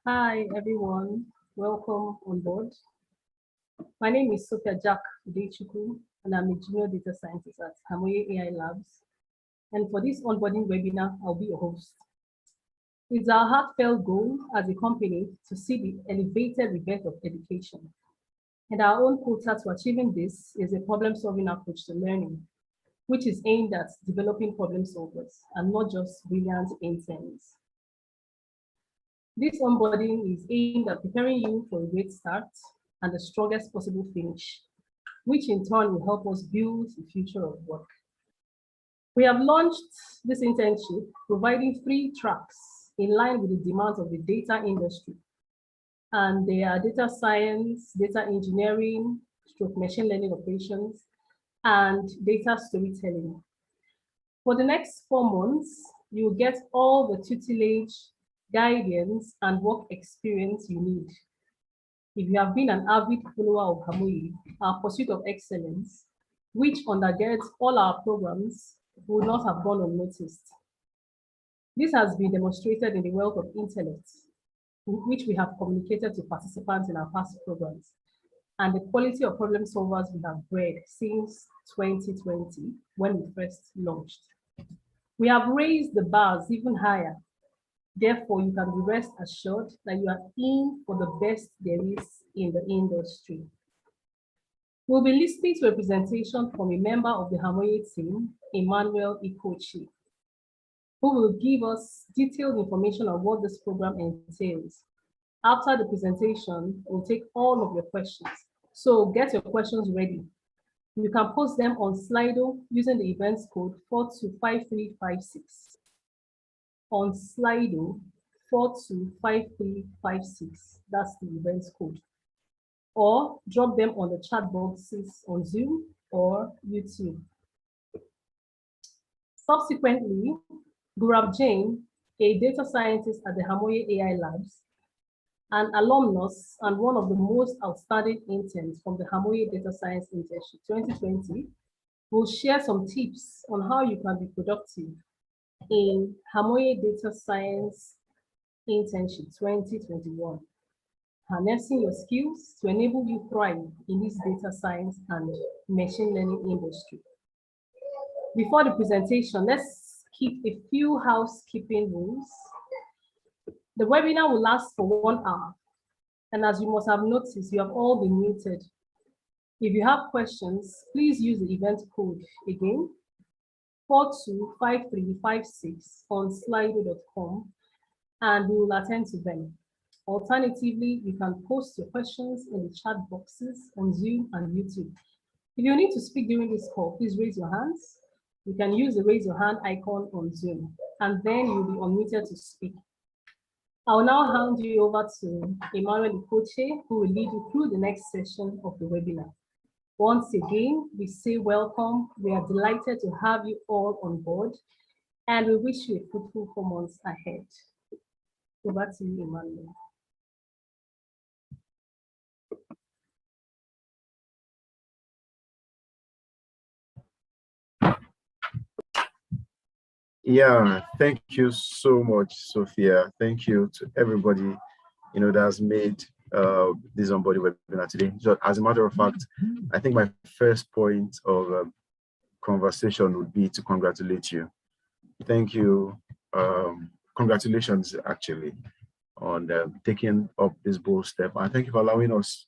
Hi, everyone. Welcome on board. My name is Sophia Jack Udechukwu, and I'm a junior data scientist at Amway AI Labs. And for this onboarding webinar, I'll be your host. It's our heartfelt goal as a company to see the elevated rebirth of education. And our own quota to achieving this is a problem-solving approach to learning, which is aimed at developing problem solvers and not just brilliant interns. This onboarding is aimed at preparing you for a great start and the strongest possible finish, which in turn will help us build the future of work. We have launched this internship providing free tracks in line with the demands of the data industry. And they are data science, data engineering, machine learning operations, and data storytelling. For the next 4 months, you will get all the tutelage, guidance, and work experience you need. If you have been an avid follower of Amway, our pursuit of excellence, which undergirds all our programs, would not have gone unnoticed. This has been demonstrated in the wealth of intellect, which we have communicated to participants in our past programs, and the quality of problem solvers we have bred since 2020, when we first launched. We have raised the bars even higher. Therefore, you can be rest assured that you are in for the best there is in the industry. We'll be listening to a presentation from a member of the Amway team, Emmanuel Ikochi, who will give us detailed information on what this program entails. After the presentation, we'll take all of your questions. So get your questions ready. You can post them on Slido using the events code 425356. On Slido 425356, that's the events code. Or drop them on the chat boxes on Zoom or YouTube. Subsequently, Gurab Jain, a data scientist at the Amway AI Labs, an alumnus and one of the most outstanding interns from the Amway Data Science Internship 2020, will share some tips on how you can be productive in Amway Data Science Internship 2021, harnessing your skills to enable you thrive in this data science and machine learning industry. Before the presentation, let's keep a few housekeeping rules. The webinar will last for 1 hour. And as you must have noticed, you have all been muted. If you have questions, please use the event code again, 425356 on slido.com, and we will attend to them. Alternatively, you can post your questions in the chat boxes on Zoom and YouTube. If you need to speak during this call, please raise your hands. You can use the raise your hand icon on Zoom, and then you'll be unmuted to speak. I'll now hand you over to Emmanuel Ikoche, who will lead you through the next session of the webinar. Once again, we say welcome. We are delighted to have you all on board, and we wish you a fruitful 4 months ahead. Over to you, Emmanuel. Yeah, thank you so much, Sophia. Thank you to everybody, that has made this onboarding webinar today. So as a matter of fact, I think my first point of conversation would be to congratulate you. Thank you. Congratulations, actually, on taking up this bold step. And thank you for allowing us,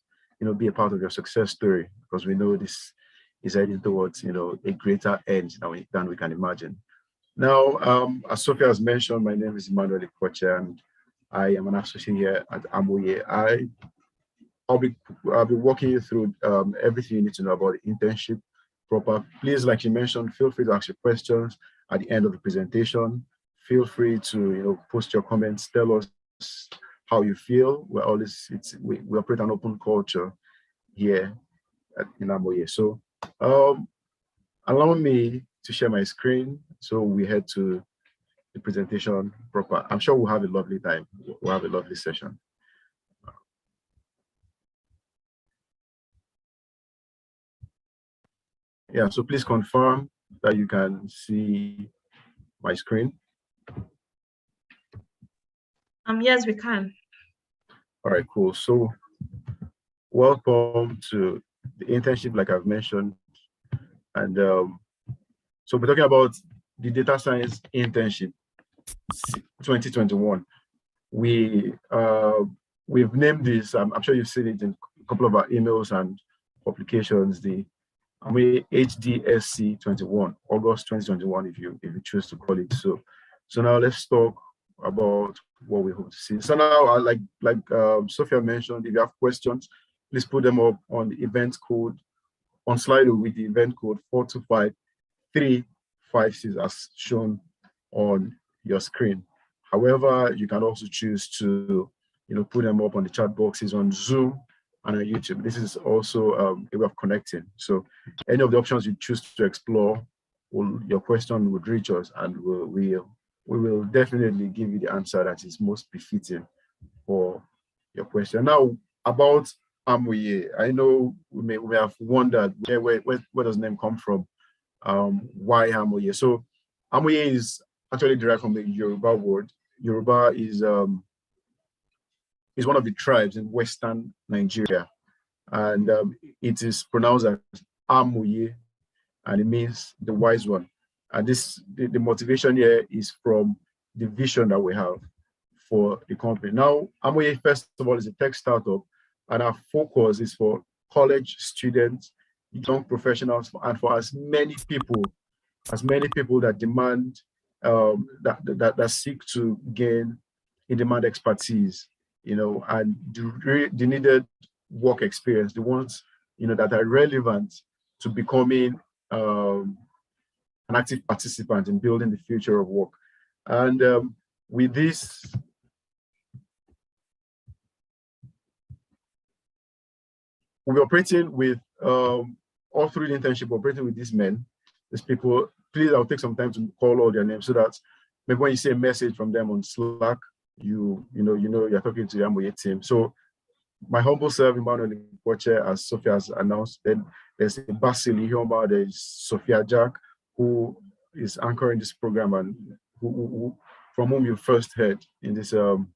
be a part of your success story, because we know this is heading towards, a greater end than we can imagine. Now, as Sophia has mentioned, my name is Emmanuel Ikoche, and I am an associate here at Amway. I'll be walking you through everything you need to know about the internship proper. Please, like you mentioned, feel free to ask your questions at the end of the presentation. Feel free to post your comments, tell us how you feel. We operate an open culture here in Amway. So allow me to share my screen so we head to the presentation proper. I'm sure we'll have a lovely time. We'll have a lovely session. Yeah, so please confirm that you can see my screen. Yes, we can. All right, cool. So welcome to the internship, like I've mentioned. And so we're talking about the data science internship 2021. We've named this, I'm sure you've seen it in a couple of our emails and publications, the Amway HDSC21, August 2021, if you choose to call it so. So now let's talk about what we hope to see. So now, like Sophia mentioned, if you have questions, please put them up on the event code on Slido with the event code 425356 as shown on your screen. However, you can also choose to, put them up on the chat boxes on Zoom and on YouTube. This is also a way of connecting. So any of the options you choose to explore, your question would reach us, and we will definitely give you the answer that is most befitting for your question. Now, about Amway, I know we may have wondered where does the name come from? Why Amway? So Amway is actually derived from the Yoruba word. Yoruba is one of the tribes in Western Nigeria, and it is pronounced as Amuye, and it means the wise one. And the motivation here is from the vision that we have for the company. Now, Amway, first of all, is a tech startup, and our focus is for college students, young professionals, and for as many people that demand that seek to gain in-demand expertise, and the needed work experience, the ones that are relevant to becoming an active participant in building the future of work. And with this, we're operating with all through the internship, operating with these men, these people. Please, I'll take some time to call all their names so that maybe when you see a message from them on Slack, you're talking to the Amway team. So my humble self, Emmanuel Poche, as Sophia has announced. Then there's Basil Ihoma, there's Sophia Jack, who is anchoring this program and who from whom you first heard in this onboarding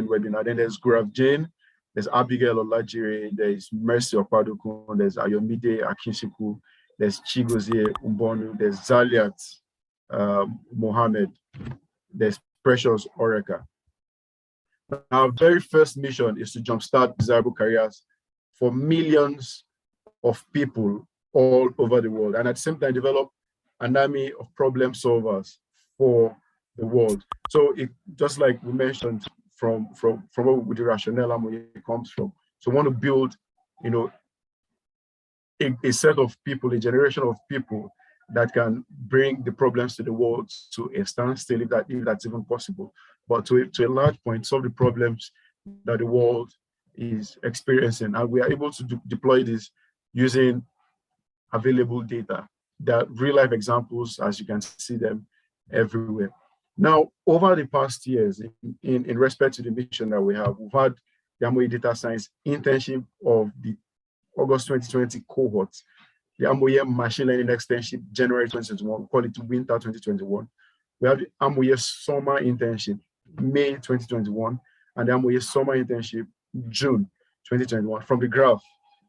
webinar. Then there's Gaurav Jain, there's Abigail Olajire, there's Mercy Okwadokun, there's Ayomide Akinshiku, there's Chigozie Umbonu, there's Zaliat Mohammed, there's Precious Oreka. Our very first mission is to jumpstart desirable careers for millions of people all over the world, and at the same time develop an army of problem solvers for the world. So it just like we mentioned from what the rationale Amway comes from. So we want to build, a set of people, a generation of people that can bring the problems to the world to a standstill, if that's even possible, but to a large point, solve the problems that the world is experiencing. And we are able to deploy this using available data, that real life examples, as you can see them everywhere. Now, over the past years, in respect to the mission that we have, we've had the Amway Data Science Internship of the August 2020 cohort, the Amway Machine Learning Externship January 2021, we call it Winter 2021. We have the Amway Summer Internship May 2021, and the Amway Summer Internship June 2021. From the graph,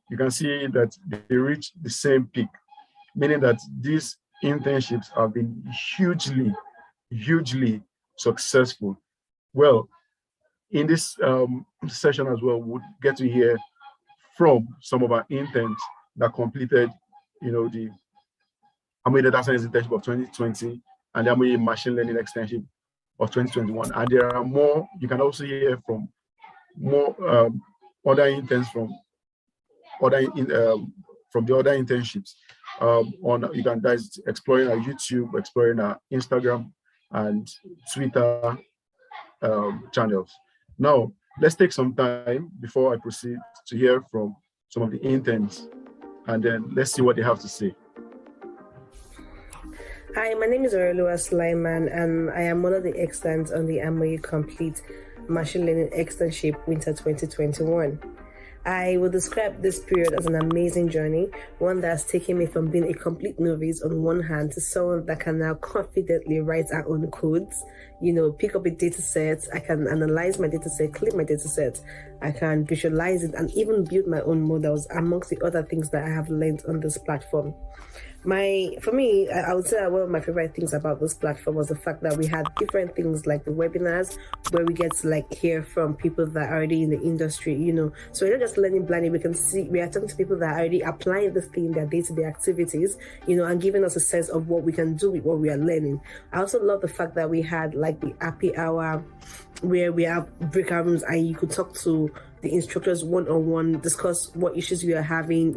you can see that they reach the same peak, meaning that these internships have been hugely successful. Well, in this session as well, we'll get to hear from some of our interns that completed, the Amway Data Science Internship of 2020 and the Amway Machine Learning Externship of 2021. And there are more. You can also hear from more other interns from the other internships. You can guys exploring our YouTube, exploring our Instagram and Twitter channels. Now, let's take some time before I proceed to hear from some of the interns, and then let's see what they have to say. Hi, my name is Aurelua Sulaiman, and I am one of the externs on the Amway Complete Machine Learning Externship Winter 2021. I would describe this period as an amazing journey, one that has taken me from being a complete novice on one hand to someone that can now confidently write our own codes, pick up a data set, I can analyze my data set, clean my data set, I can visualize it, and even build my own models, amongst the other things that I have learned on this platform. For me, I would say that one of my favorite things about this platform was the fact that we had different things like the webinars where we get to hear from people that are already in the industry, So we're not just learning blindly, we are talking to people that are already applying this thing in their day-to-day activities, and giving us a sense of what we can do with what we are learning. I also love the fact that we had the happy hour where we have breakout rooms and you could talk to the instructors one-on-one, discuss what issues you are having,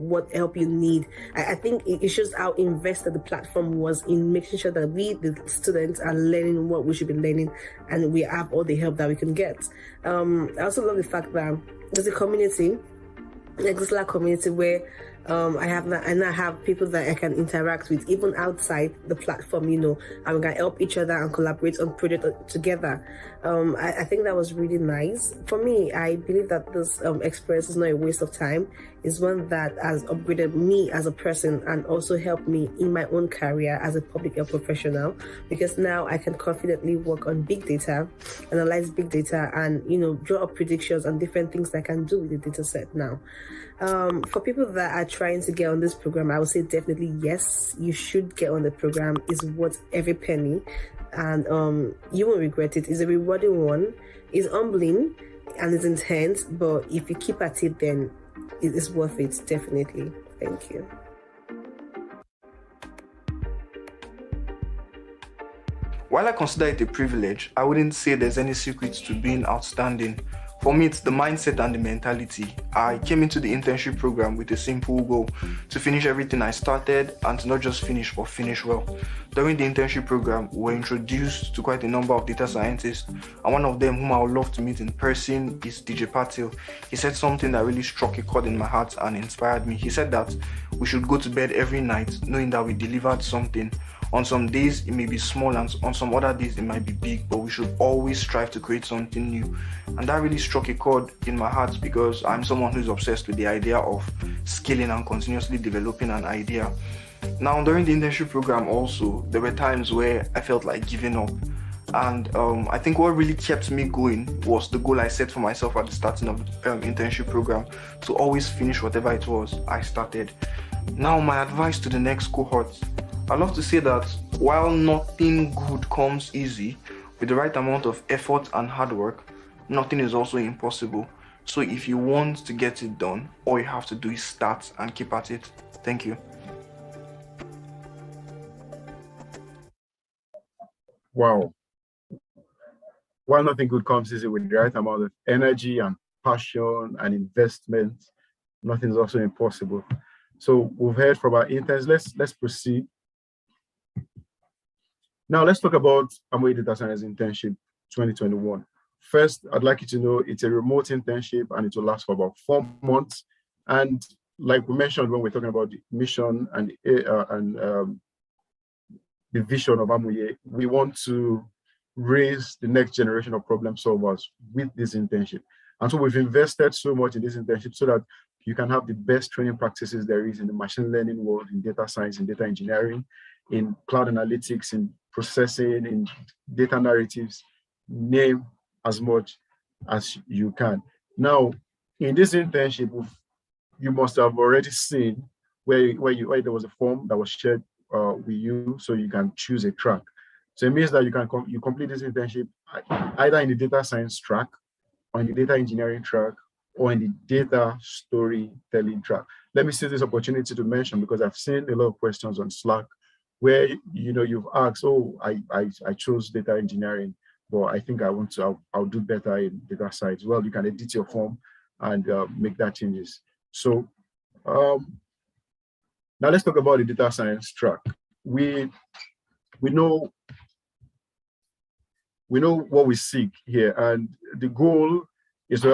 what help you need. I think it shows how invested the platform was in making sure that we, the students, are learning what we should be learning and we have all the help that we can get. I also love the fact that there's a community, this community where I now have people that I can interact with even outside the platform, and we can help each other and collaborate on projects together. I think that was really nice. For me, I believe that this experience is not a waste of time. It's one that has upgraded me as a person and also helped me in my own career as a public health professional, because now I can confidently work on big data, analyze big data, and draw up predictions and different things that I can do with the data set now. For people that are trying to get on this program, I would say definitely yes, you should get on the program. It's worth every penny, and you won't regret it. It's a rewarding one. It's humbling and it's intense, but if you keep at it, then it is worth it, definitely. Thank you. While I consider it a privilege, I wouldn't say there's any secret to being outstanding. For me, it's the mindset and the mentality. I came into the internship program with a simple goal: to finish everything I started, and to not just finish, but finish well. During the internship program, we were introduced to quite a number of data scientists, and one of them whom I would love to meet in person is DJ Patil. He said something that really struck a chord in my heart and inspired me. He said that we should go to bed every night knowing that we delivered something. On some days, it may be small, and on some other days, it might be big, but we should always strive to create something new. And that really struck a chord in my heart because I'm someone who's obsessed with the idea of scaling and continuously developing an idea. Now, during the internship program also, there were times where I felt like giving up. And I think what really kept me going was the goal I set for myself at the starting of the internship program, to always finish whatever it was I started. Now, my advice to the next cohort: I love to say that while nothing good comes easy, with the right amount of effort and hard work, nothing is also impossible. So if you want to get it done, all you have to do is start and keep at it. Thank you. Wow. While nothing good comes easy, with the right amount of energy and passion and investment, nothing is also impossible. So we've heard from our interns. Let's proceed. Now let's talk about Amway Data Science Internship 2021. First, I'd like you to know it's a remote internship and it will last for about 4 months. And like we mentioned when we're talking about the mission and the vision of Amway, we want to raise the next generation of problem solvers with this internship. And so we've invested so much in this internship so that you can have the best training practices there is in the machine learning world, in data science, in data engineering, in cloud analytics, in processing, in data narratives. Name as much as you can. Now, in this internship, you must have already seen where there was a form that was shared with you, so you can choose a track. So it means that you complete this internship either in the data science track, on the data engineering track, or in the data storytelling track. Let me seize this opportunity to mention, because I've seen a lot of questions on Slack where you've asked, oh, I chose data engineering, but I think I'll do better in data science. Well, you can edit your form and make that changes. So now let's talk about the data science track. We know what we seek here, and the goal is to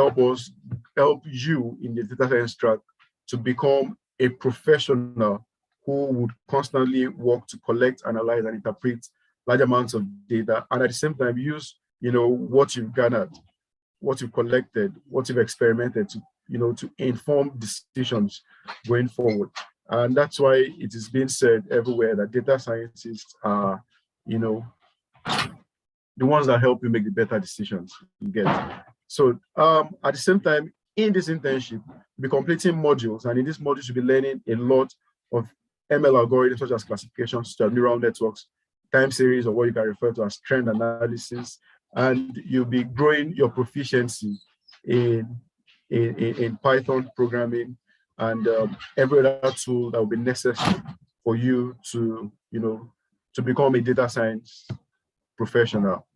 help you in the data science track to become a professional who would constantly work to collect, analyze, and interpret large amounts of data, and at the same time use what you've garnered, what you've collected, what you've experimented to to inform decisions going forward. And that's why it is being said everywhere that data scientists are, the ones that help you make the better decisions you get. So at the same time, in this internship, you'll be completing modules, and in this module, you'll be learning a lot of ML algorithms such as classification, such as neural networks, time series, or what you can refer to as trend analysis, and you'll be growing your proficiency in Python programming and every other tool that will be necessary for you to become a data science professional.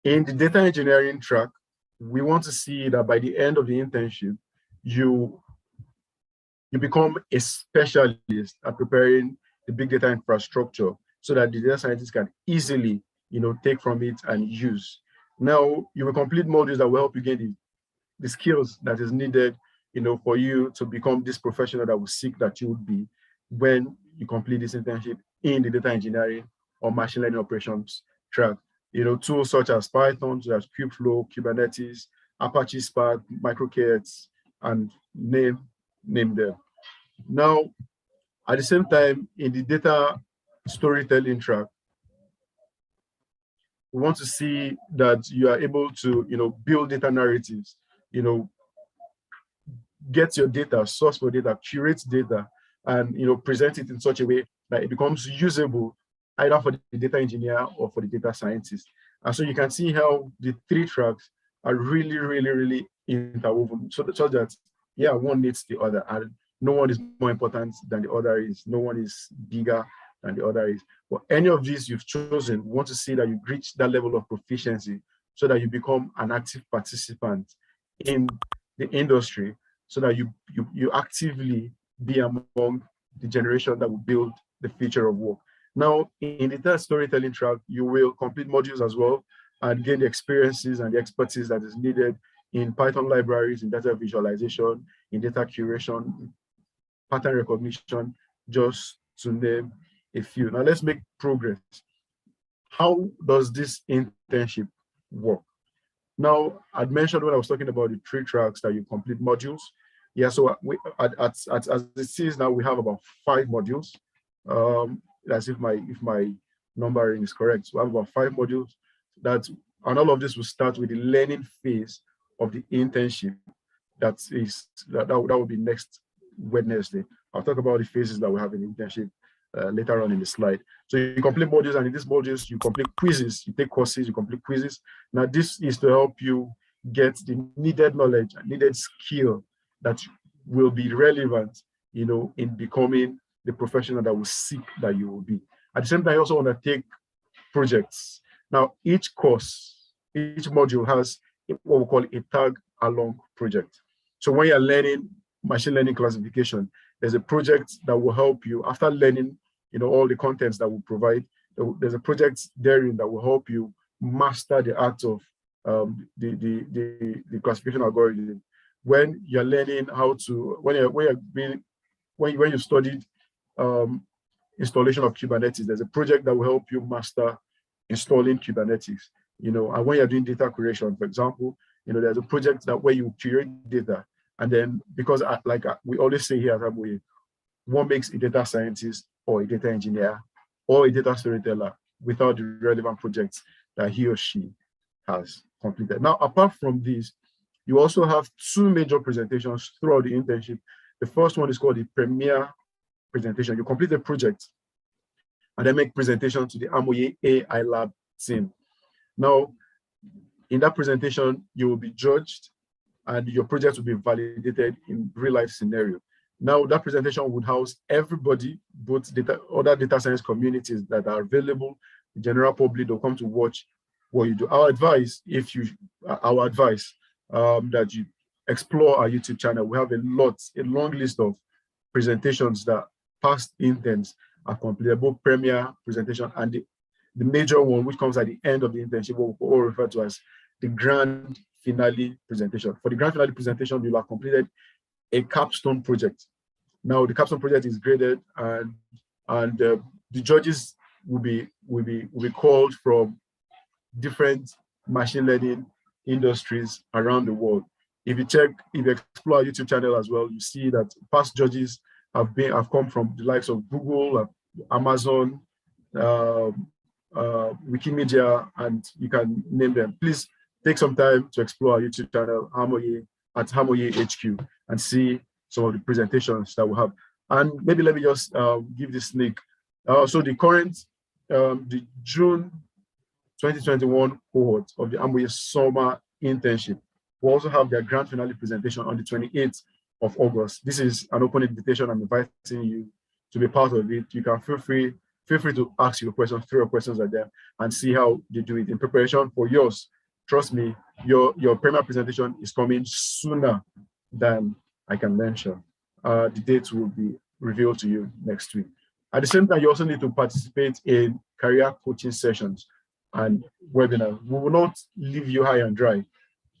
In the data engineering track, we want to see that by the end of the internship, you become a specialist at preparing the big data infrastructure so that the data scientists can easily take from it and use. Now, you will complete modules that will help you gain the skills that is needed for you to become this professional that will seek that you would be when you complete this internship in the data engineering or machine learning operations track. Tools such as Python, such as Kubeflow, Kubernetes, Apache Spark, MicroK, and name them. Now, at the same time, in the data storytelling track, we want to see that you are able to, build data narratives, get your data, source for data, curate data, and present it in such a way that it becomes usable either for the data engineer or for the data scientist. And so you can see how the three tracks are really, really, really interwoven, so that one needs the other, and no one is more important than the other is. No one is bigger than the other is. But any of these you've chosen, we want to see that you reach that level of proficiency so that you become an active participant in the industry, so that you actively be among the generation that will build the future of work. Now, in the third storytelling track, you will complete modules as well and gain the experiences and the expertise that is needed in Python libraries, in data visualization, in data curation, pattern recognition, just to name a few. Now, let's make progress. How does this internship work? Now, I'd mentioned when I was talking about the three tracks that you complete modules. Yeah, so as it is now, we have about 5 modules. That's if my numbering is correct. So we have about 5 modules and all of this will start with the learning phase of the internship. That will be next Wednesday. I'll talk about the phases that we have in internship later on in the slide. So you complete modules, and in these modules, you complete quizzes, you take courses, you complete quizzes. Now, this is to help you get the needed knowledge and needed skill that will be relevant, in becoming the professional that will seek that you will be. At the same time, you also want to take projects. Now, each module has what we call a tag-along project. So when you're learning machine learning classification, there's a project that will help you after learning, all the contents that we provide. There's a project therein that will help you master the art of the classification algorithm. When you're learning how to, when you studied installation of Kubernetes, there's a project that will help you master installing Kubernetes. And when you're doing data curation, for example, there's a project that where you curate data. And then, because we always say here at Amway, what makes a data scientist or a data engineer or a data storyteller without the relevant projects that he or she has completed. Now, apart from this, you also have 2 major presentations throughout the internship. The first one is called the premiere presentation. You complete the project and then make presentation to the Amway AI Lab team. Now, in that presentation, you will be judged and your project will be validated in real life scenario. Now, that presentation would house everybody, both other data science communities that are available, the general public, they'll come to watch what you do. Our advice, that you explore our YouTube channel. We have a long list of presentations that past interns have completed, both premiere presentation and the major one, which comes at the end of the internship, what we all refer to as the grand finale presentation. For the grand finale presentation, you'll have completed a capstone project. Now, the capstone project is graded, and the judges will be called from different machine learning industries around the world. if you explore our YouTube channel as well, you see that past judges have come from the likes of Google, Amazon, Wikimedia, and you can name them. Please take some time to explore our YouTube channel, Amway HQ, and see some of the presentations that we have. And maybe let me just give this link. So the current, the June 2021 cohort of the Amway Summer Internship will also have their grand finale presentation on the 28th of August. This is an open invitation. I'm inviting you to be part of it. You can feel free to ask your questions, throw your questions at them, and see how they do it in preparation for yours. Trust me, your premier presentation is coming sooner than I can mention. The dates will be revealed to you next week. At the same time, you also need to participate in career coaching sessions and webinars. We will not leave you high and dry.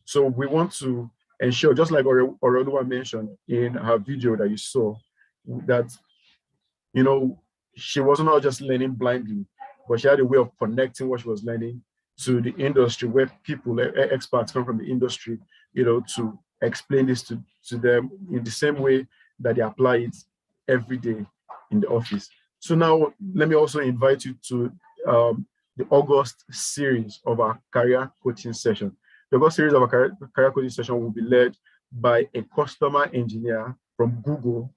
So we want to ensure, just like Oroluwa mentioned in her video that you saw, that, you know, she was not just learning blindly, but she had a way of connecting what she was learning to the industry, where people, experts come from the industry, you know, to explain this to them in the same way that they apply it every day in the office. So now let me also invite you to the August series of our career coaching session. The August series of our career coaching session will be led by a customer engineer from Google,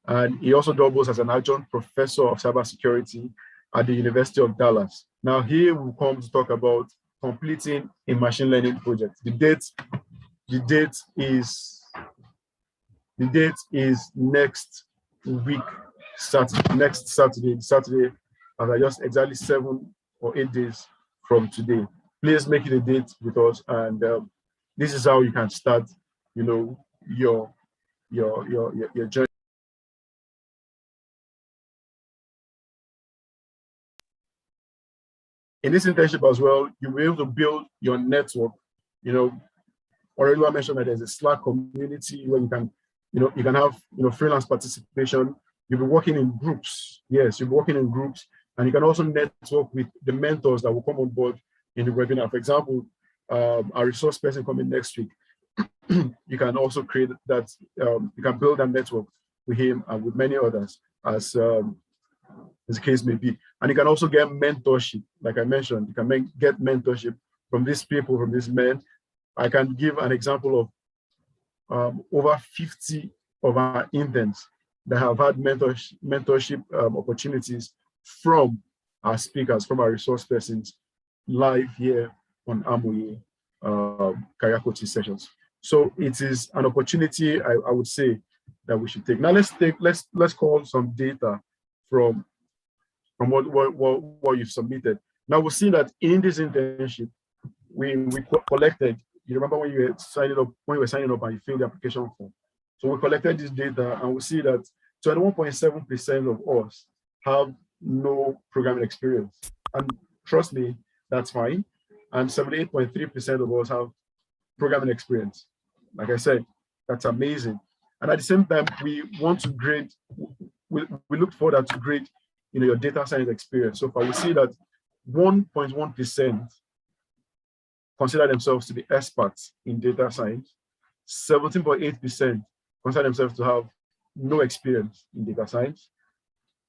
and he also doubles as an adjunct professor of cybersecurity at the University of Dallas. Now, here we'll come to talk about completing a machine learning project. The date is next week, next Saturday, and just exactly 7 or 8 days from today. Please make it a date with us, and this is how you can start, you know, your journey. In this internship as well, you'll be able to build your network. You know, already I mentioned that there's a Slack community where you can have, you know, freelance participation. You'll be working in groups. Yes, you'll be working in groups, and you can also network with the mentors that will come on board in the webinar. For example, our resource person coming next week. You can also create that. You can build a network with him and with many others, as the case may be. And you can also get mentorship. Like I mentioned, you can get mentorship from these people, from these men. I can give an example of over 50 of our interns that have had mentorship opportunities from our speakers, from our resource persons, live here on Amway career coaching sessions. So it is an opportunity, I would say, that we should take. Now let's call some data from what you've submitted. Now we'll see that in this internship, we collected. You remember when you were signing up and you filled the application form. So we collected this data, and we see that 21.7% of us have no programming experience. And trust me, that's fine. And 78.3% of us have programming experience. Like I said, that's amazing. And at the same time, we want to grade. We look forward to grade, you know, your data science experience. So far, we see that 1.1% consider themselves to be experts in data science. 17.8% consider themselves to have no experience in data science.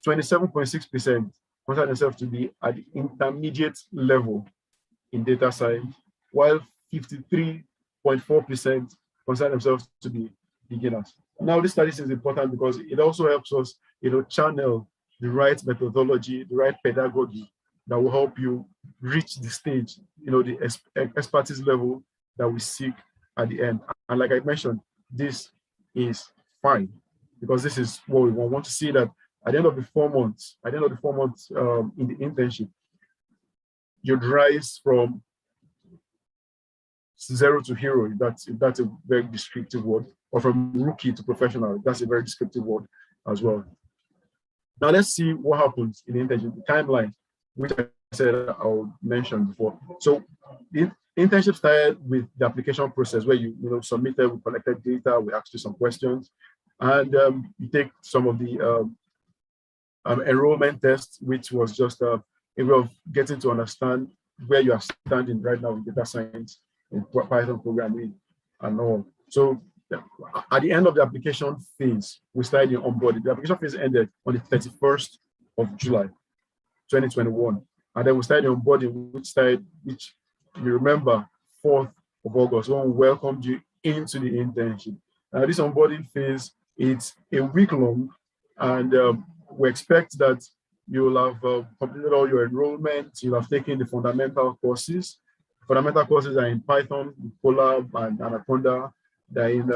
27.6% consider themselves to be at the intermediate level in data science, while 53.4% consider themselves to be beginners. Now, this study is important because it also helps us, you know, channel the right methodology, the right pedagogy that will help you reach the stage, you know, the expertise level that we seek at the end. And like I mentioned, this is fine because this is what we want. We want to see that at the end of the 4 months, in the internship, you'd rise from 0 to hero, if that's a very descriptive word, or from rookie to professional, that's a very descriptive word as well. Now let's see what happens in the internship, the timeline, which I said I'll mention before. So the internship started with the application process where you submitted, we collected data, we asked you some questions, and you take some of the enrollment tests, which was just a way of getting to understand where you are standing right now in data science, in Python programming, and all. So at the end of the application phase, we started the onboarding. The application phase ended on the 31st of July, 2021. And then we started the onboarding, which you remember, 4th of August, when we welcomed you into the internship. This onboarding phase, it's a week long, and we expect that you'll have completed all your enrollment, you'll have taken the fundamental courses. Fundamental courses are in Python, Colab, and Anaconda. They're in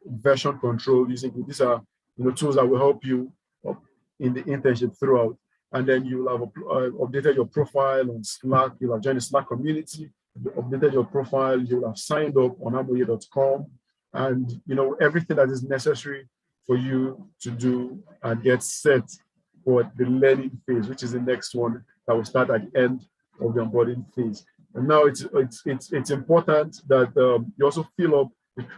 version control. These are tools that will help you in the internship throughout. And then you'll have updated your profile on Slack. You'll have joined the Slack community. You updated your profile. You'll have signed up on Amway.com, and everything that is necessary for you to do and get set for the learning phase, which is the next one that will start at the end of the onboarding phase. And now it's important that you also fill up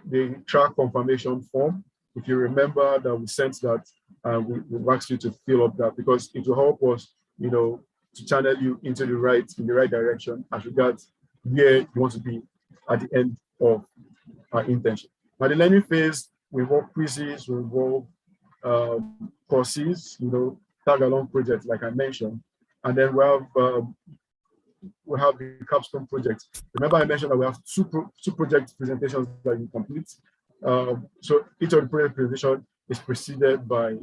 the track confirmation form. If you remember that we sent that, we've asked you to fill up that, because it will help us, to channel you in the right direction as regards where you want to be at the end of our internship. Now, the learning phase, we involve quizzes, we involve courses, tag-along projects, like I mentioned, and then we have the capstone project. Remember, I mentioned that we have two project presentations that you complete. So each of the project presentation is preceded by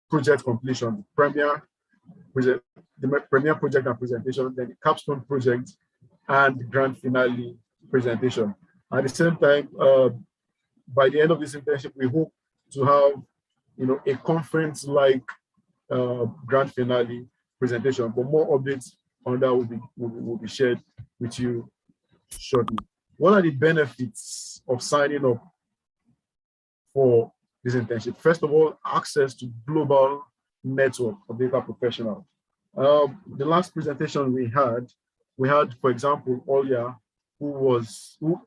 project completion, the premier project and presentation, then the capstone project, and the grand finale presentation. At the same time, by the end of this internship, we hope to have a conference-like grand finale presentation, but more updates on that will be shared with you shortly. What are the benefits of signing up for this internship? First of all, access to global network of data professionals. The last presentation we had, for example, Olia, who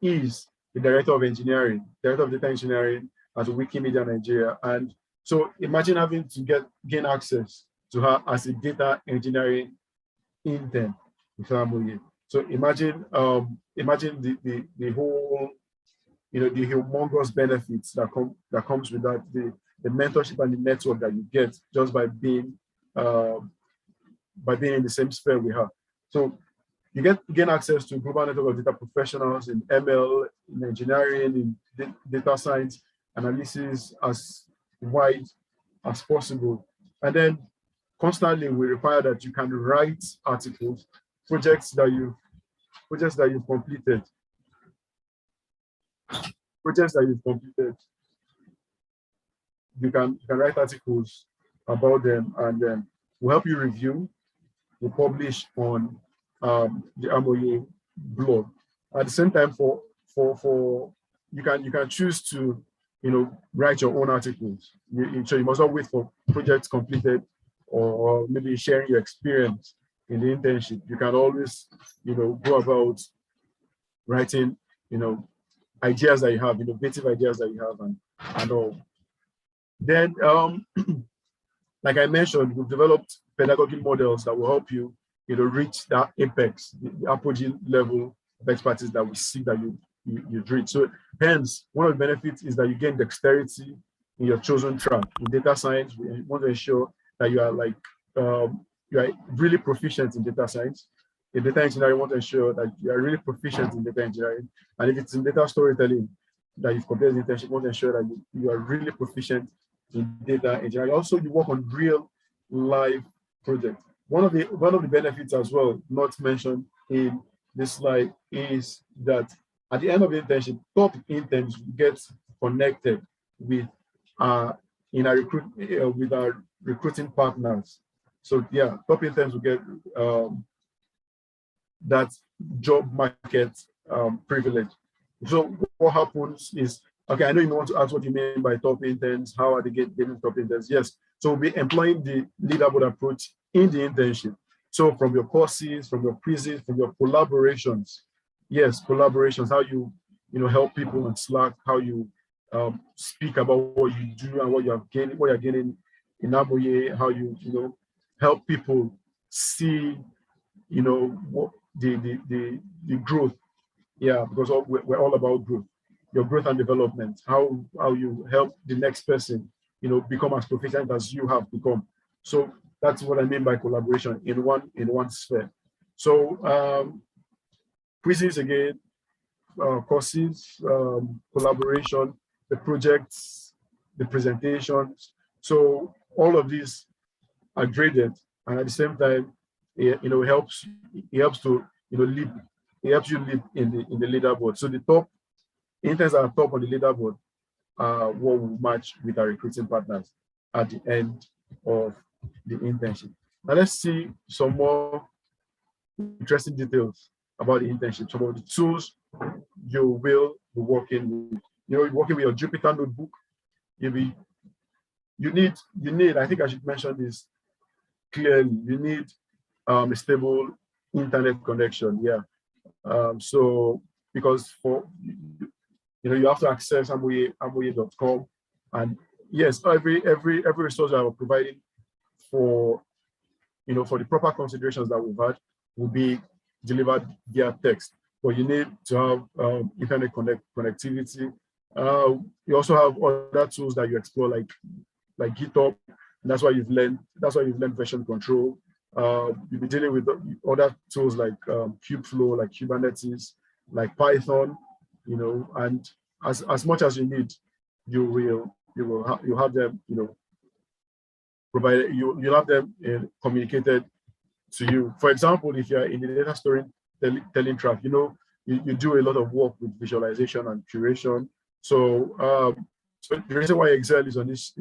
is the director of engineering, director of data engineering at Wikimedia Nigeria. And so imagine having to gain access to her as a data engineering intern with Amway. So imagine the whole, the humongous benefits that comes with that, the mentorship and the network that you get just by being in the same sphere we have. So you gain access to global network of data professionals in ML, in engineering, in data science, analysis, as wide as possible. And then constantly we require that you can write articles, projects that you've completed. You can write articles about them, and then we'll help you review. We'll publish on the Amoeba blog. At the same time, you can choose to write your own articles. So you must not wait for projects completed, or maybe sharing your experience in the internship. You can always go about writing ideas that you have, innovative ideas that you have, and all. Then like I mentioned, we've developed pedagogy models that will help you reach that apex, the apogee level of expertise that we see that you reach. So hence, one of the benefits is that you gain dexterity in your chosen track. In data science, we want to ensure that you are really proficient in data science. In data engineering, we want to ensure that you are really proficient in data engineering. And if it's in data storytelling that you've completed the internship, we want to ensure that you are really proficient in data engineering. Also, you work on real life projects. One of the benefits as well, not mentioned in this slide, is that at the end of the internship, top interns get connected with our recruiting partners. So yeah, top interns will get that job market privilege. So what happens is, okay, I know you want to ask what you mean by top interns. How are they getting top interns? Yes. So we'll be employing the leaderboard approach in the internship. So from your courses, from your quizzes, from your collaborations. Yes, collaborations, how you help people on Slack, how you speak about what you do and what you're gaining in Amway, how you help people see what the growth. Yeah, because we're all about growth. your growth and development, how you help the next person, become as proficient as you have become. So that's what I mean by collaboration in one sphere. So quizzes again, courses, collaboration, the projects, the presentations. So all of these are graded, and at the same time, it helps to lead. It helps you lead in the leaderboard. So the top interns that are top on the leaderboard what will match with our recruiting partners at the end of the internship. Now let's see some more interesting details about the internship. Some of the tools you will be working with. You're working with your Jupyter notebook. You need, I think I should mention this clearly, you need a stable internet connection. Yeah. So because you have to access Amway.com, and yes, every resource that we're providing for the proper considerations that we've had will be delivered via text. But you need to have internet connectivity. You also have other tools that you explore, like GitHub. And that's why you've learned version control. You'll be dealing with other tools like Kubeflow, like Kubernetes, like Python. And as much as you need, you'll have them, provided. You'll have them communicated to you. For example, if you're in the data storing telling track, you do a lot of work with visualization and curation. So the reason why Excel is on this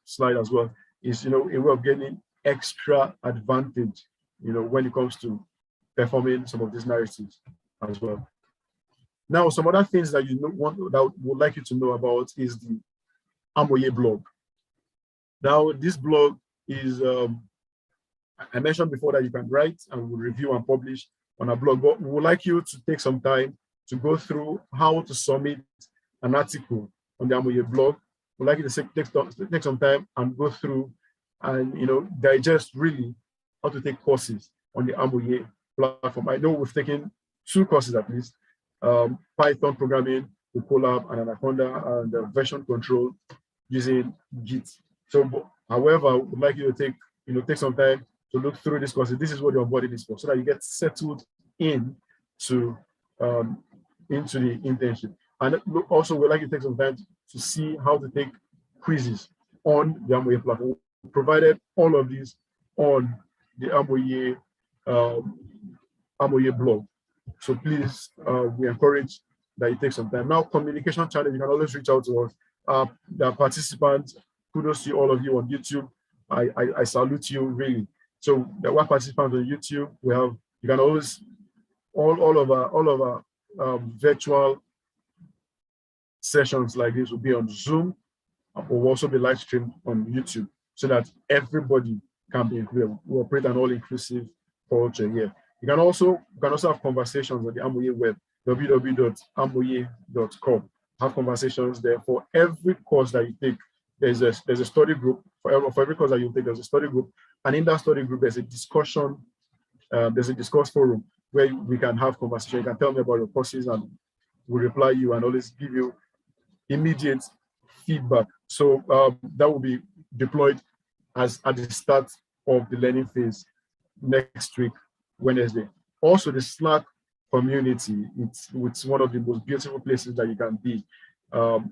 slide as well is a way of getting extra advantage, when it comes to performing some of these narratives as well. Now, some other things that would like you to know about is the Amoeba blog. Now, this blog is, I mentioned before that you can write and we'll review and publish on a blog, but we would like you to take some time to go through how to submit an article on the Amway blog. We'd like you to take some time and go through and digest really how to take courses on the Amway platform. I know we've taken 2 courses at least, Python programming with Colab and Anaconda, and version control using Git. So, however, we'd like you to take some time to look through this course. This is what your onboarding is for, so that you get settled into the internship. And also, we'd like you to take some time to see how to take quizzes on the Amway platform. We provided all of these on the Amway blog. So please, we encourage that you take some time. Now, communication channel, you can always reach out to us. The participants, kudos to all of you on YouTube. I salute you really. So the one participants on YouTube, you can always all of our virtual sessions like this will be on Zoom, will also be live streamed on YouTube, so that everybody can be included. We operate an all-inclusive culture here. You can also have conversations on the Amway web, www.amway.com. Have conversations there. For every course that you take, there's a study group. For every course that you take, there's a study group, and in that study group, there's a discussion. There's a discourse forum where we can have conversation. You can tell me about your courses, and we'll reply you and always give you immediate feedback. So that will be deployed at the start of the learning phase next week, Wednesday. Also, the Slack community, it's one of the most beautiful places that you can be,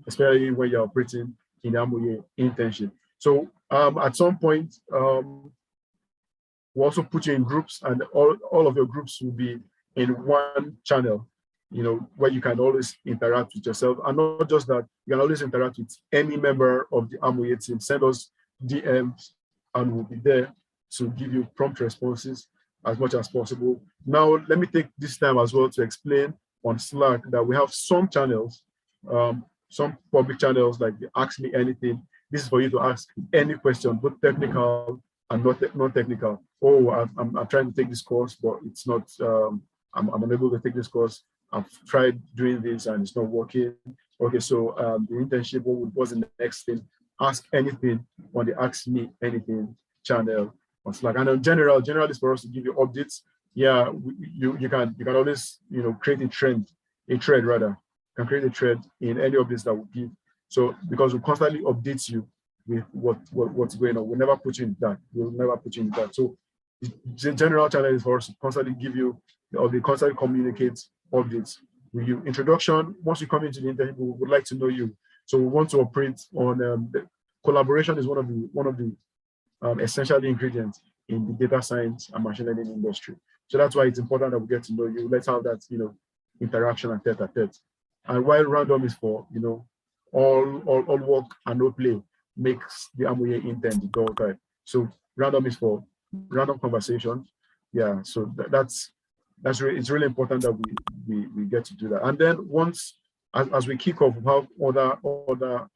especially when you're operating in the Amway internship. So at some point, we'll also put you in groups, and all of your groups will be in one channel, where you can always interact with yourself. And not just that, you can always interact with any member of the Amway team. Send us DMs, and we'll be there to give you prompt responses as much as possible. Now, let me take this time as well to explain on Slack that we have some channels, some public channels like the Ask Me Anything. This is for you to ask any question, both technical and not technical. Oh, I'm trying to take this course, but it's not, I'm unable to take this course. I've tried doing this and it's not working. Okay, so the internship, what was the next thing? Ask anything on the Ask Me Anything channel on Slack. And in general is for us to give you updates. Yeah, you can always create a thread rather, can create a thread in any updates that we give. So because we constantly update you with what's going on, we'll never put you in that. We'll never put you in that. So the general channel is for us to constantly give you, or we constantly communicate updates with you. Introduction, once you come into the internship, we would like to know you. So we want to operate on the collaboration is one of the essential ingredients in the data science and machine learning industry. So that's why it's important that we get to know you. Let's have that, interaction and tete-a-tete. And while random is for, all work and no play makes the Amway intern the dull type. So random is for random conversations. Yeah, so it's really important that we get to do that. And then once, as we kick off, we have other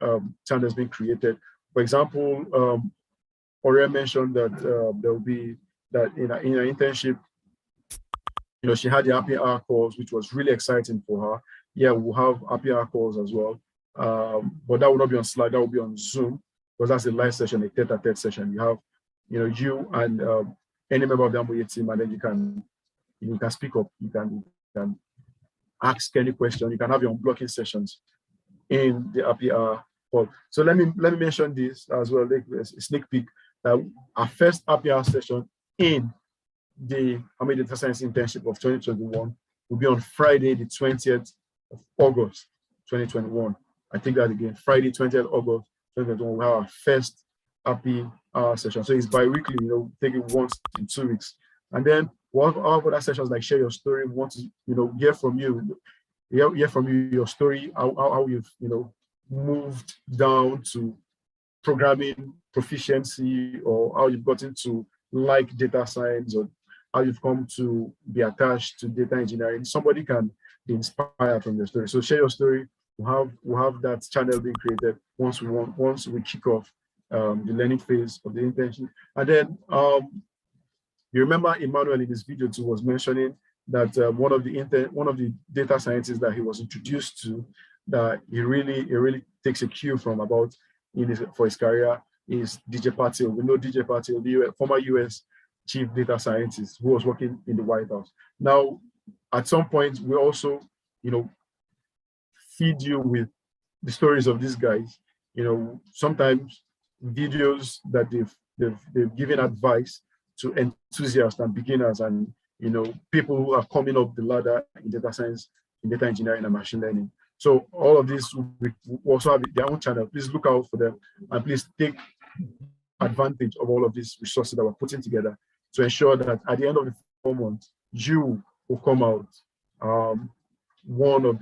channels being created. For example, Aurea mentioned that there will be that in an internship, she had the happy hour calls, which was really exciting for her. Yeah, we'll have happy hour calls as well. But that will not be on Slack, that will be on Zoom, because that's a live session, a tete-a-tete session. You have, you and any member of the Amway team, and then you can speak up, you can ask any question, you can have your unblocking sessions in the happy hour call. So let me mention this as well, like a sneak peek. Our first happy hour session in the Amway Data Science Internship of 2021 will be on Friday, the 20th of August, 2021. I think that again, Friday, 20th August, 2021, we'll have our first happy hour session. So it's bi-weekly, take it once in 2 weeks. And then we'll have other sessions like share your story. We want to, hear from you, your story, how you've, moved down to programming proficiency, or how you've gotten to like data science, or how you've come to be attached to data engineering. Somebody can be inspired from your story. So share your story. We'll have that channel being created once we kick off the learning phase of the internship. And then you remember Emmanuel in this video too was mentioning that one of the data scientists that he was introduced to, that he really takes a cue from about for his career, is DJ Patil. We know DJ Patil, the former US chief data scientist who was working in the White House. Now, at some point, we also, feed you with the stories of these guys. Sometimes videos that they've given advice to enthusiasts and beginners, and people who are coming up the ladder in data science, in data engineering and machine learning. So all of this will also have their own channel. Please look out for them, and please take advantage of all of these resources that we're putting together to ensure that at the end of the 4 months, you will come out one of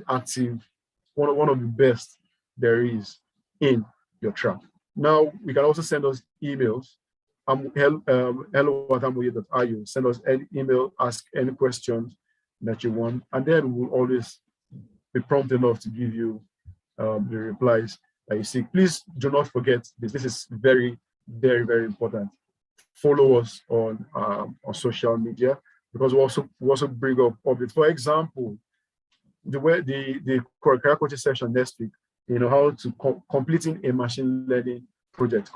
the best there is in your track. Now, we can also send us emails. hello@amway.io. Send us any email, ask any questions that you want, and then we'll always be prompt enough to give you the replies that you seek. Please do not forget this. This is very, very, very important. Follow us on social media, because we also bring up updates. For example, the career coaching session next week, how to completing a machine learning project.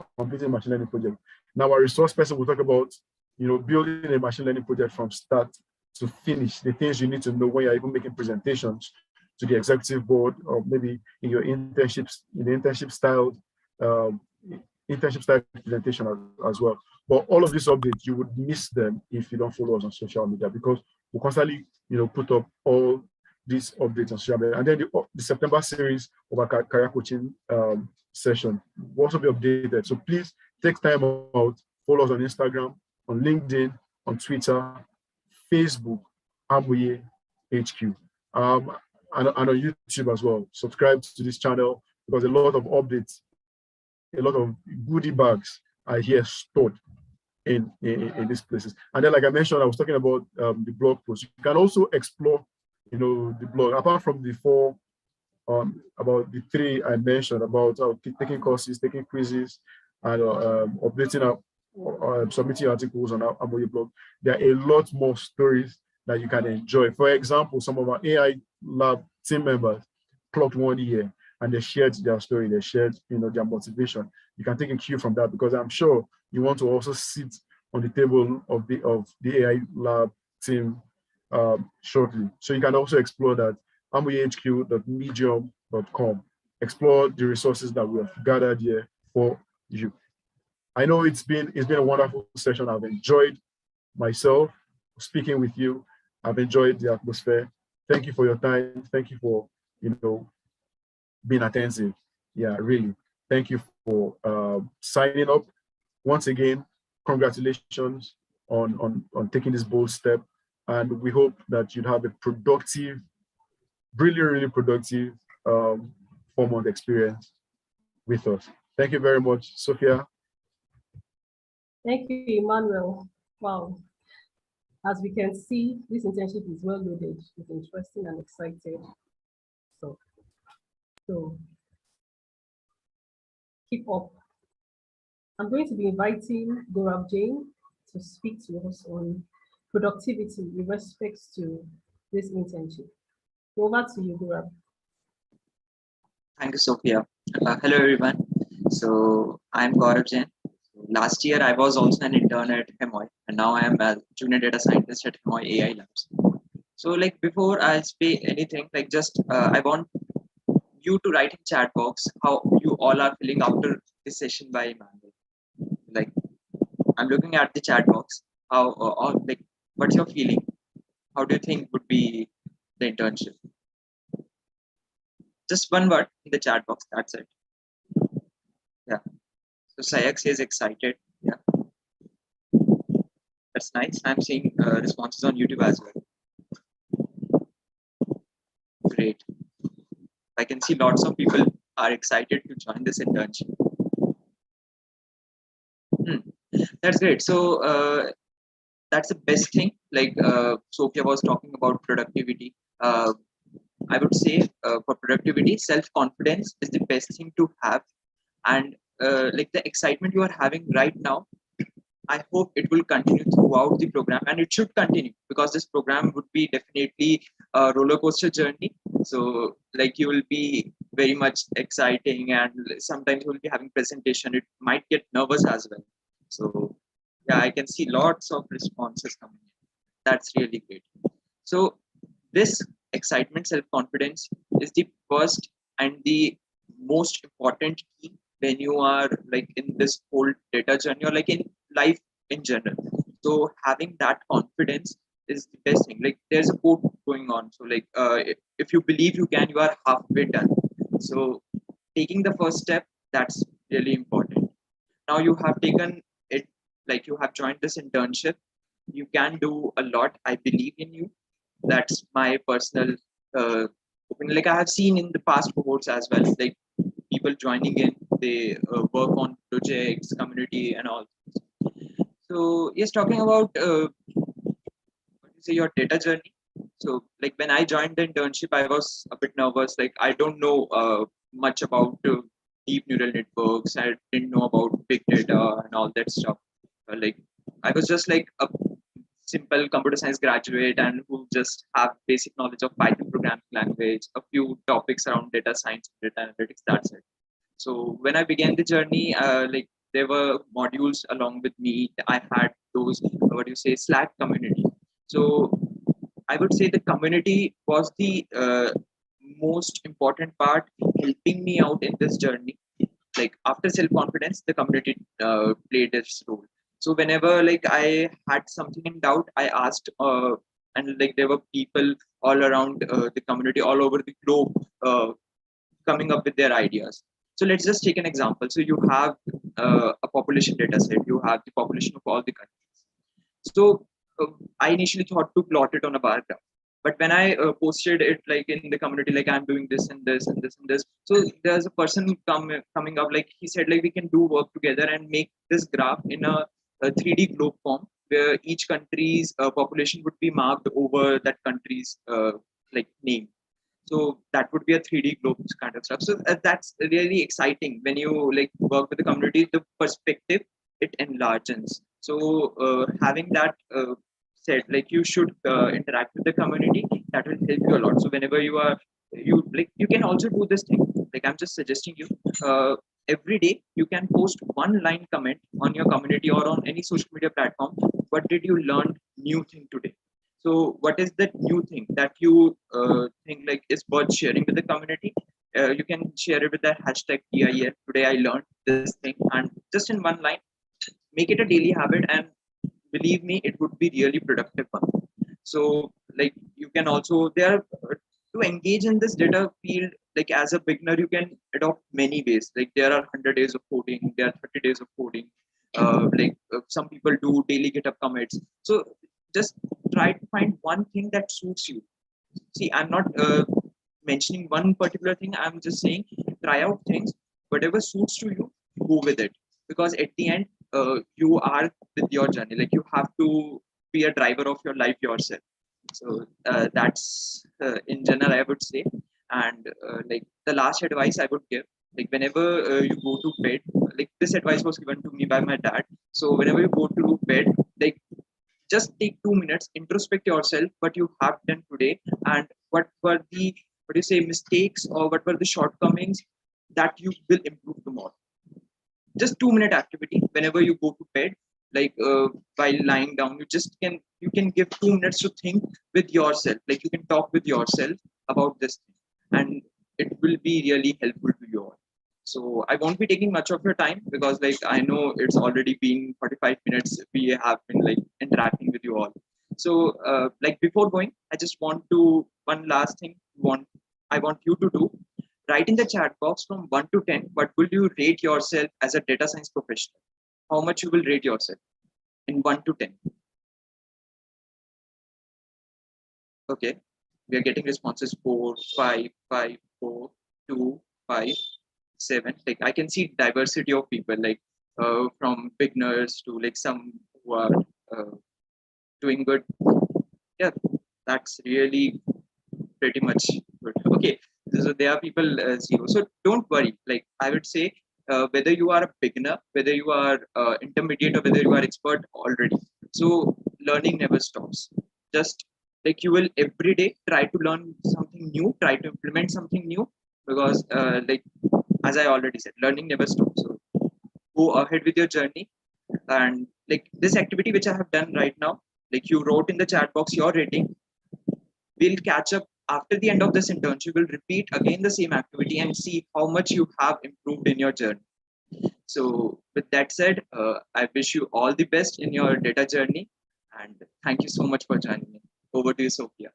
Now, our resource person will talk about, building a machine learning project from start to finish, the things you need to know when you're even making presentations to the executive board, or maybe in your internships, in the internship style presentation as well. But all of these updates, you would miss them if you don't follow us on social media, because we constantly, put up all these updates on social media. And then the September series of our career coaching session will also be updated. So please take time out, follow us on Instagram, on LinkedIn, on Twitter, Facebook, Amway HQ, and on YouTube as well. Subscribe to this channel, because a lot of updates, a lot of goodie bags are here stored in these places. And then, like I mentioned, I was talking about the blog post. You can also explore, the blog, apart from the four, about the three I mentioned about taking courses, taking quizzes, and updating submitting articles on our Amoeba Blog. There are a lot more stories that you can enjoy. For example, some of our AI lab team members clocked 1 year, and they shared their story, they shared their motivation. You can take a cue from that, because I'm sure you want to also sit on the table of the AI lab team shortly. So you can also explore that amwayhq.medium.com. Explore the resources that we have gathered here for you. I know it's been a wonderful session. I've enjoyed myself speaking with you. I've enjoyed the atmosphere. Thank you for your time. Thank you for being attentive. Yeah, really. Thank you for signing up. Once again, congratulations on taking this bold step. And we hope that you'd have a productive, really productive 4-month experience with us. Thank you very much, Sophia. Thank you, Emmanuel. Wow. As we can see, this internship is well loaded, it's interesting and exciting. So keep up. I'm going to be inviting Gaurav Jain to speak to us on productivity with respect to this internship. Over to you, Gaurav. Thank you, Sophia. Hello, everyone. So I'm Gaurav Jain. Last year, I was also an intern at Amway, and now I am a junior data scientist at Amway AI Labs. So, like, before I say anything, like, just I want you to write in chat box how you all are feeling after this session by Emmanuel. Like, I'm looking at the chat box. How, like, what's your feeling? How do you think would be the internship? Just one word in the chat box. That's it. Yeah. So Sayak says excited. Yeah. That's nice. I'm seeing responses on YouTube as well. Great. I can see lots of people are excited to join this internship. That's great. So that's the best thing. Like Sophia was talking about productivity. I would say for productivity, self-confidence is the best thing to have. And like the excitement you are having right now, I hope it will continue throughout the program, and it should continue because this program would be definitely a roller coaster journey. So like you will be very much exciting, and sometimes you will be having presentation. It might get nervous as well. So yeah, I can see lots of responses coming in. That's really great. So this excitement, self-confidence is the first and the most important key when you are like in this whole data journey or like in life in general. So having that confidence is the best thing. Like there's a quote going on. So like if you believe you can, you are halfway done. So taking the first step, that's really important. Now you have taken it, like you have joined this internship. You can do a lot. I believe in you. That's my personal opinion. Like I have seen in the past cohorts as well, like people joining in, they work on projects, community, and all. So yes, talking about your data journey. So like when I joined the internship, I was a bit nervous. Like I don't know much about deep neural networks. I didn't know about big data and all that stuff. Like I was just like a simple computer science graduate and who just have basic knowledge of Python programming language, a few topics around data science, data analytics, that's it. So when I began the journey, like there were modules along with me. I had those, what do you say, Slack community. So I would say the community was the most important part helping me out in this journey. Like after self-confidence, the community played its role. So whenever like I had something in doubt, I asked, and like there were people all around the community, all over the globe, coming up with their ideas. So let's just take an example. So you have a population data set. You have the population of all the countries. So I initially thought to plot it on a bar graph. But when I posted it like in the community, like I'm doing this and this and this and this. So there's a person coming up, like he said, like we can do work together and make this graph in a 3D globe form where each country's population would be marked over that country's like name. So that would be a 3D globe kind of stuff. So that's really exciting when you like work with the community. The perspective it enlarges. So having that said, like you should interact with the community. That will help you a lot. So whenever you can also do this thing. Like I'm just suggesting you. Every day you can post one line comment on your community or on any social media platform. What did you learn new thing today? So what is that new thing that you think like is worth sharing with the community? You can share it with the hashtag TIF. Today I learned this thing, and just in one line, make it a daily habit, and believe me, it would be really productive one. So like you can also there to engage in this data field, like as a beginner, you can adopt many ways. Like there are 100 days of coding, there are 30 days of coding. Some people do daily GitHub commits. So just try to find one thing that suits you. See, I'm not mentioning one particular thing. I'm just saying try out things, whatever suits to you, go with it. Because at the end, you are with your journey. Like you have to be a driver of your life yourself. So that's in general, I would say. And like the last advice I would give, like whenever you go to bed, like this advice was given to me by my dad. So whenever you go to bed, like just take 2 minutes, introspect yourself, what you have done today, and what were the mistakes, or what were the shortcomings that you will improve tomorrow. Just 2 minute activity whenever you go to bed, like while lying down, you can give 2 minutes to think with yourself. Like you can talk with yourself about this thing, and it will be really helpful to you all. So I won't be taking much of your time, because like I know it's already been 45 minutes we have been like interacting with you all. So like before going, I just want to one last thing I want you to do. Write in the chat box from 1 to 10, what will you rate yourself as a data science professional? How much you will rate yourself in 1 to 10? Okay, we are getting responses 4, 5, 5, 4, 2, 5, 7. Like I can see diversity of people, like from beginners to like some who are doing good. Yeah, that's really pretty much good. Okay, so there are people 0. So don't worry. Like I would say, whether you are a beginner, whether you are intermediate, or whether you are expert already. So learning never stops. Just like you will every day try to learn something new, try to implement something new, because like as I already said, learning never stops. So go ahead with your journey, and like this activity which I have done right now, like you wrote in the chat box your rating. We'll catch up after the end of this internship. We'll repeat again the same activity and see how much you have improved in your journey. So with that said, I wish you all the best in your data journey, and thank you so much for joining me. Over to you, Sophia.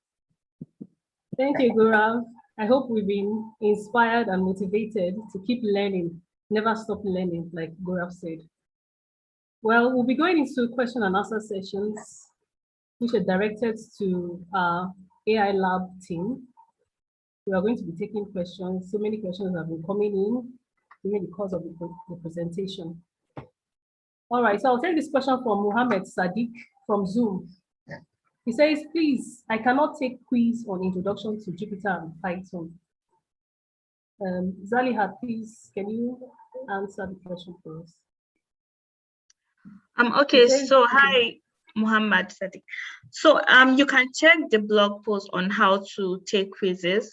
Thank you, Gaurav. I hope we've been inspired and motivated to keep learning, never stop learning, like Gaurav said. Well, we'll be going into question and answer sessions, which are directed to our AI lab team. We are going to be taking questions. So many questions have been coming in during the course of the presentation. All right, so I'll take this question from Mohammed Sadiq from Zoom. He says, please, I cannot take quiz on introduction to Jupyter and Python. Zaliha, please, can you answer the question for us? Okay, so hi, Muhammad Sadiq. So you can check the blog post on how to take quizzes.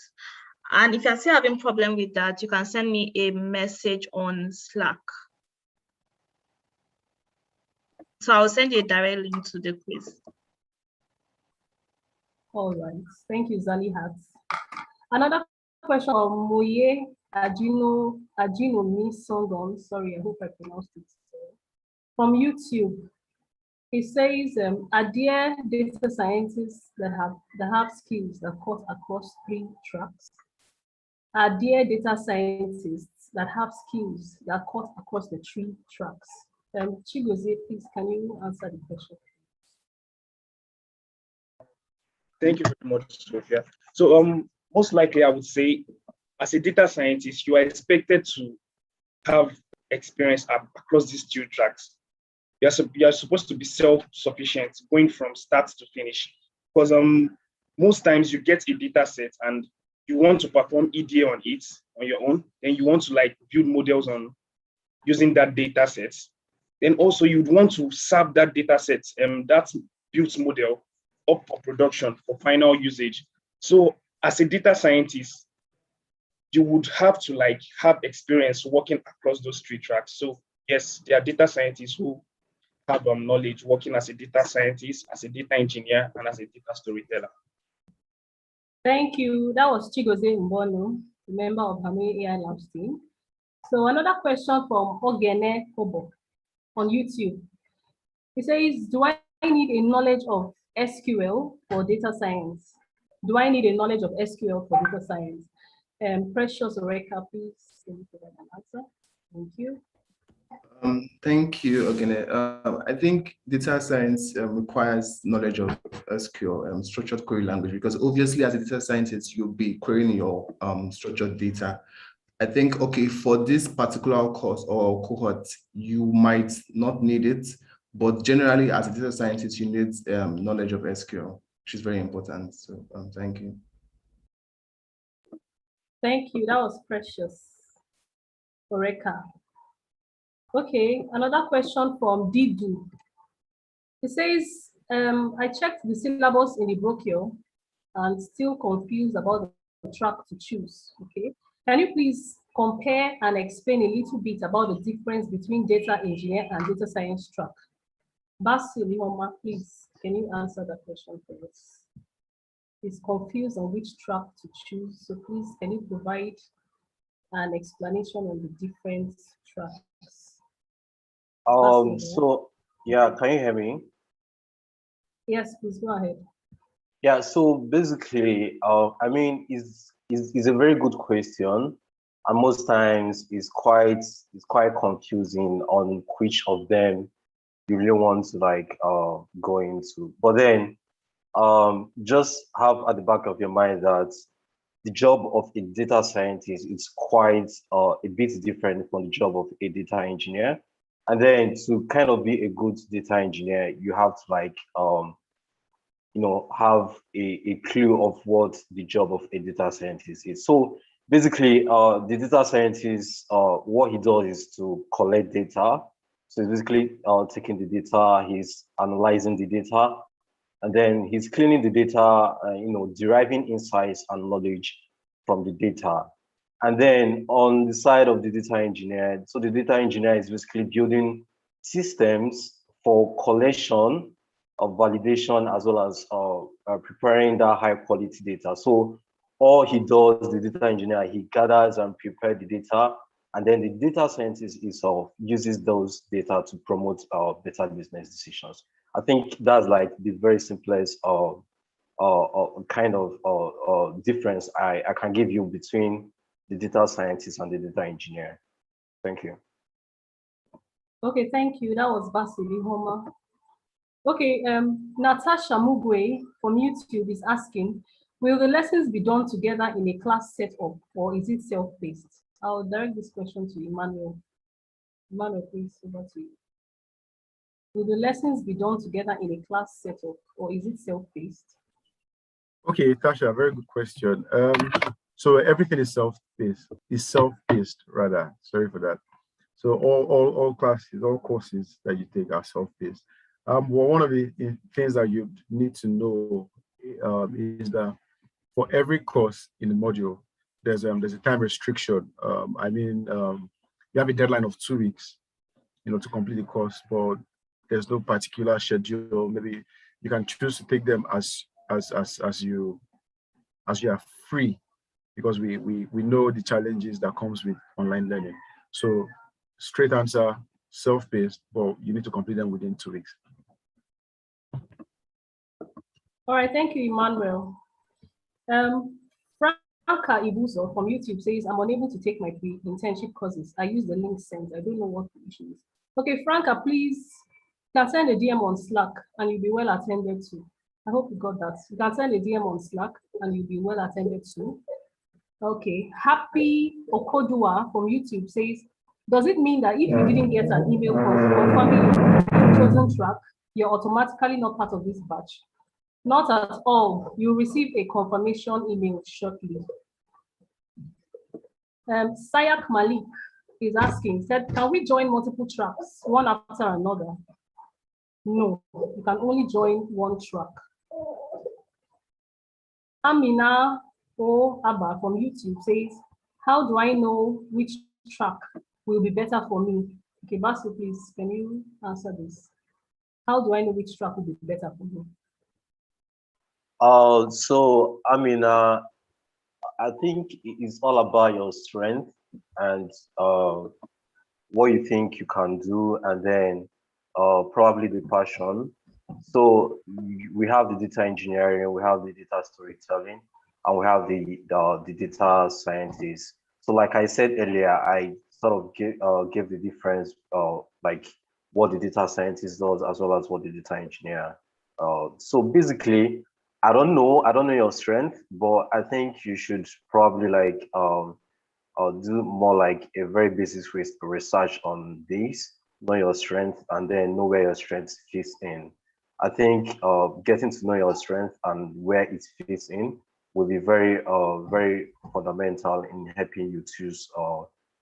And if you're still having problem with that, you can send me a message on Slack. So I'll send you a direct link to the quiz. All right, thank you, Zalihat. Another question from Moye Ajino Nisongon. Sorry, I hope I pronounced it. From YouTube, he says, are there data scientists that have skills that cut across 3 tracks? Are there data scientists that have skills that cut across the 3 tracks? Chigozie, please, can you answer the question? Thank you very much, Sophia. So most likely I would say, as a data scientist, you are expected to have experience across these 2 tracks. You are supposed to be self-sufficient, going from start to finish. Because most times you get a data set and you want to perform EDA on it on your own, then you want to like build models on using that data set. Then also you'd want to serve that data set, that built model up for production for final usage. So as a data scientist, you would have to like have experience working across those 3 tracks. So yes, there are data scientists who have knowledge working as a data scientist, as a data engineer, and as a data storyteller. Thank you. That was Chigozie Mbono, the member of Amway AI Labs team. So another question from Ogene Kobo on YouTube. He says, do I need a knowledge of SQL for data science? Do I need a knowledge of SQL for data science? Precious Oreka, please, can you provide an answer? Thank you. Thank you, Ogene. I think data science requires knowledge of SQL, structured query language, because obviously as a data scientist, you'll be querying your structured data. I think, okay, for this particular course or cohort, you might not need it, but generally as a data scientist, you need knowledge of SQL, which is very important. So thank you. Thank you, that was Precious Oreka. Okay, another question from Didu. He says, I checked the syllabus in the brochure and still confused about the track to choose, okay? Can you please compare and explain a little bit about the difference between data engineer and data science track? Basil Lioma, please, can you answer that question for us? He's confused on which track to choose, so please, can you provide an explanation on the different tracks? So yeah, can you hear me? Yes, please go ahead. Yeah, so basically, I mean, is a very good question, and most times it's quite confusing on which of them you really want to like go into. But then just have at the back of your mind that the job of a data scientist is quite a bit different from the job of a data engineer. And then to kind of be a good data engineer, you have to like you know, have a clue of what the job of a data scientist is. So basically, the data scientist, what he does is to collect data. So he's basically taking the data, he's analyzing the data, and then he's cleaning the data, you know, deriving insights and knowledge from the data. And then on the side of the data engineer, so the data engineer is basically building systems for collection of validation, as well as preparing that high quality data. So all he does, the data engineer, he gathers and prepares the data, and then the data scientist himself uses those data to promote better business decisions. I think that's like the very simplest kind of difference I can give you between the data scientist and the data engineer. Thank you. Okay, thank you. That was Basili Homa. Okay, Natasha Mugwe from YouTube is asking, will the lessons be done together in a class setup, or is it self-paced? I'll direct this question to Emmanuel. Emmanuel, please, over to you. Will the lessons be done together in a class setup, or is it self-paced? Okay, Tasha, very good question. So everything is self-paced rather. Sorry for that. So all classes, all courses that you take are self-paced. Well, one of the things that you need to know is that for every course in the module, there's a time restriction. I mean, you have a deadline of 2 weeks, you know, to complete the course, but there's no particular schedule. Maybe you can choose to take them as you are free, because we know the challenges that comes with online learning. So straight answer, self-paced, but you need to complete them within 2 weeks. All right, thank you, Emmanuel. Franca Ibuzo from YouTube says, I'm unable to take my pre-internship courses. I use the link sent. I don't know what the issue is. Okay, Franca, please, you can send a DM on Slack and you'll be well attended to. I hope you got that. You can send a DM on Slack and you'll be well attended to. Okay, Happy Okodua from YouTube says, does it mean that if you didn't get an email confirming your chosen track, you're automatically not part of this batch? Not at all. You'll receive a confirmation email shortly. Sayak Malik is asking, said, can we join multiple tracks, one after another? No, you can only join one track. Amina O Abba from YouTube says, how do I know which track will be better for me? Okay, Basu, please, can you answer this? How do I know which track will be better for me? So I mean, I think it's all about your strength and what you think you can do, and then probably the passion. So we have the data engineering, we have the data storytelling, and we have the data scientists. So like I said earlier, I sort of gave the difference, like what the data scientist does as well as what the data engineer. So basically, I don't know your strength, but I think you should probably like do more like a very basic research on this, know your strength, and then know where your strength fits in. I think getting to know your strength and where it fits in will be very fundamental in helping you choose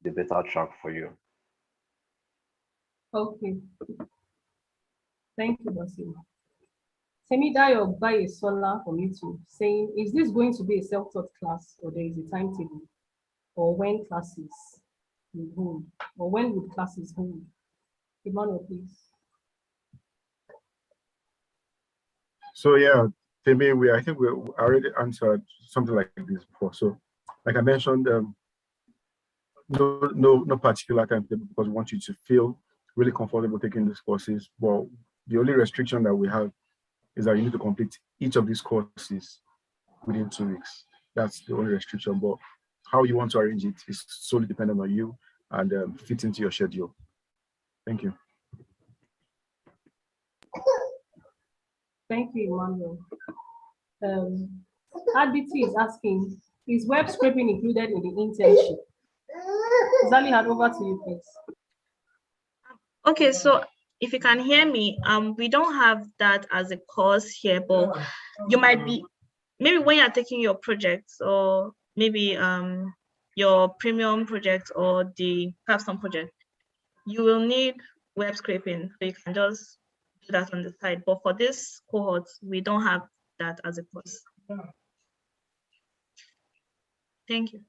the better track for you. Okay. Thank you, Basim. Semidayo Baye Sola from YouTube saying, is this going to be a self-taught class or there is a timetable? Or when classes will hold? Or when would classes hold? Emmanuel, please. So yeah, Femi, I think we already answered something like this before. So like I mentioned, no particular timetable, because we want you to feel really comfortable taking these courses. But the only restriction that we have is that you need to complete each of these courses within 2 weeks. That's the only restriction. But how you want to arrange it is solely dependent on you and fit into your schedule. Thank you. Thank you, Emmanuel. RBT is asking, is web scraping included in the internship? Zali, hand over to you, please. Okay, so if you can hear me, we don't have that as a course here, but you might be, maybe when you're taking your projects, or maybe your premium project or the capstone project, you will need web scraping, so you can just do that on the side. But for this cohort, we don't have that as a course. Thank you.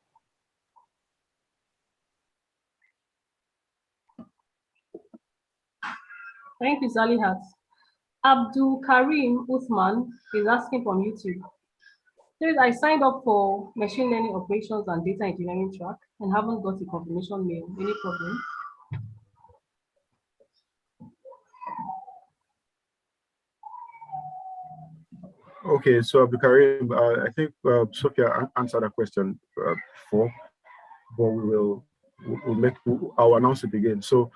Thank you, Zalihat. Abdul Karim Uthman is asking from YouTube. Says, I signed up for machine learning operations and data engineering track and haven't got a confirmation mail. Any problem? Okay, so Abdul Karim, I think Sophia answered that question before, but I'll announce it again. So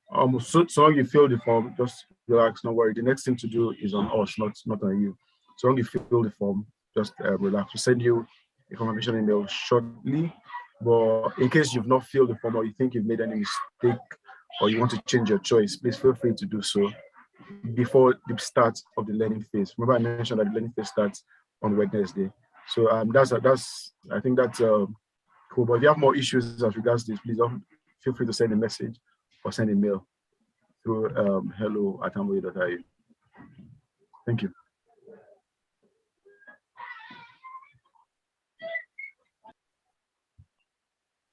so long you fill the form, just relax, no worry. The next thing to do is on us, not on you. So long you fill the form, just relax. We'll send you a confirmation email shortly. But in case you've not filled the form, or you think you've made any mistake, or you want to change your choice, please feel free to do so before the start of the learning phase. Remember, I mentioned that the learning phase starts on Wednesday. So I think that's cool. But if you have more issues as regards this, please don't feel free to send a message or send a mail through hello@amway.ie. Thank you.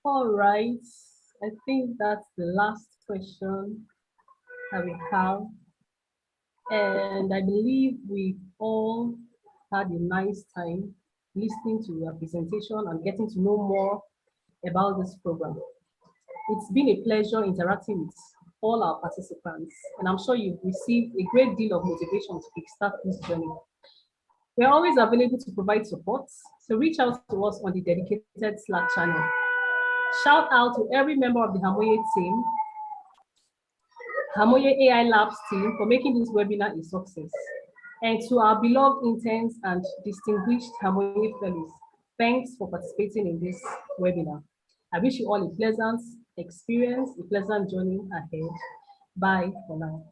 All right. I think that's the last question that we have. And I believe we all had a nice time listening to your presentation and getting to know more about this program. It's been a pleasure interacting with all our participants, and I'm sure you've received a great deal of motivation to kickstart this journey. We're always available to provide support, so reach out to us on the dedicated Slack channel. Shout out to every member of the Amway team, Amway AI Labs team, for making this webinar a success. And to our beloved interns and distinguished Amway fellows, thanks for participating in this webinar. I wish you all a pleasant experience, a pleasant journey ahead. Bye for now.